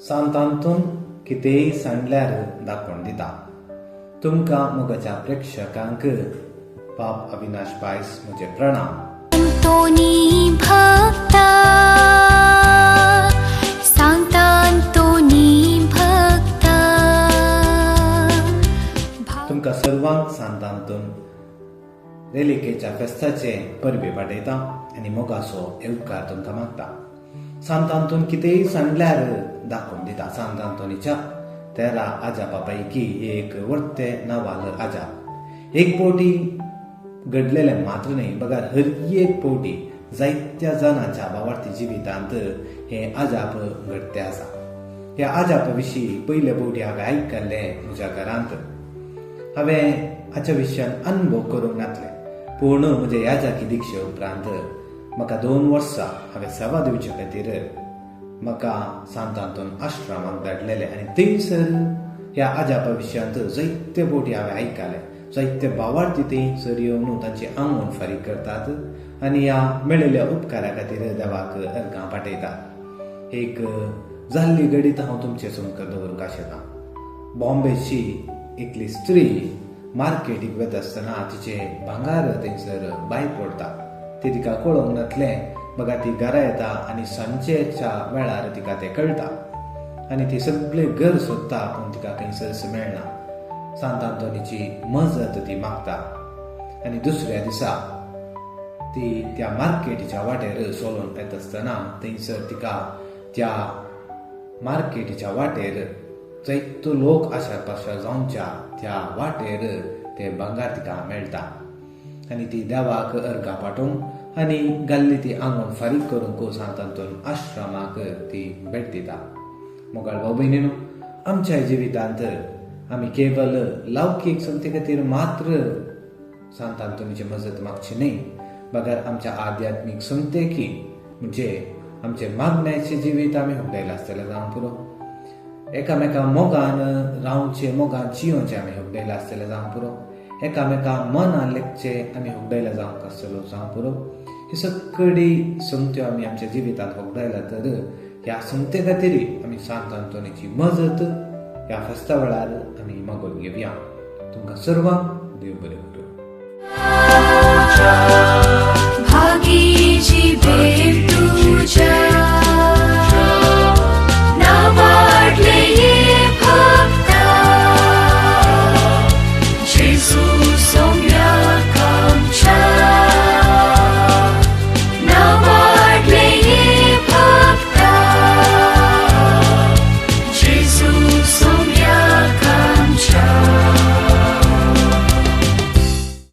सांतांतून कितेंय सांडल्यार दाखोवन दिता. तुमकां मोगाच्या प्रेक्षकांक पाप अविनाश पायस म्हजे प्रणाम. सांतांतोनी भक्ता, सांतांतोनी भक्ता. तुमकां सर्वांक सांतांतून रेलिकेच्या फेस्ताचे परबे पाठयता आनी मोगाचो उपकार तुमकां मागता. सांतांतून कितेंय सांडल्यार दाखोवन दिता. सांतांतोनीच्या 13 आजापा पैकी एक वर्ते नांवाल आजाप. एक पावटी घडलेले मात्र न्ही, बघा हर एक पावटी जायत्या जाणांच्या भावार्थी जिवितांत हे आजाप घडते आसा. ह्या आजापा विशीं पयले पावटी हांवें आयकल्ले म्हज्या घरांत. हांवें हाच्या विशयान अनुभव करूंक नासले, पूण म्हज्या याजाकी दिक्षे उपरांत म्हाका 2 वर्सां हांवें सेवा दिवचे खातीर म्हाका सांतांतून आश्रमांत धाडलेले आनी थंयसर ह्या आजापा विशयांत जायते पावटी हांवें आयकले. जायते भावार्थी थंयसर येवन तांची आंगवण फारीक करतात आनी ह्या मेळिल्ल्या उपकारा खातीर देवाक अर्गां पाठयतात. एक जाल्ली घडीत हांव तुमचे समोर दवरूंक आशिल्लो. बॉम्बेची एकली स्त्री मार्केटीक वता आसतना तिचे भांगार थंयसर भायर पडटा. ती तिका कळोंक नासलें. बघा ती घरा येता आनी सांजेच्या वेळार तिका तें कळटा आनी ती सगळे घर सोदता, पूण तिका खंयसरच मेळना. सांतांतोनीची मजत ती मागता आनी दुसऱ्या दिसा ती त्या मार्केटीच्या वाटेर चलोन येत आसतना थंयसर तिका त्या मार्केटीच्या वाटेर जायतो लोक आशा पाशा जावच्या त्या वाटेर ते भांगार तिका मेळटा आनी ती देवाक अर्गां पाठोवंक आनी घाल्ली ती आंगवण फारीक करूंक सांतांतून आश्रमाक ती भेट दिता. मोगाळ भाव भयणीनो, आमच्या जिवितांत आमी केवळ लौकीक संते खातीर मात्र सांतांतोनीची मजत मागची न्ही, बगर आमच्या आध्यात्मीक संतेकी म्हणजे आमचे मागण्याचे जिवीत आमी हुकडायला आसतले जावं पुरो. एकामेका मोगान रावचे, मोगान जियोचे आमी हुकडायला आसतले जावं पुरो. एकामेका मनान लेखचे आमी हुकडायला जावंक आसतलो जावं पुरो. ही सगळी संत्यो आमी आमच्या जिवितांत हुकडायला तर ह्या संते खातीर आमी सांतांतोनीची मजत ह्या फेस्ता वेळार आमी मागून घेवया. तुमकां सर्वांक देव बरें करूं. भागीची भेट तुझ्या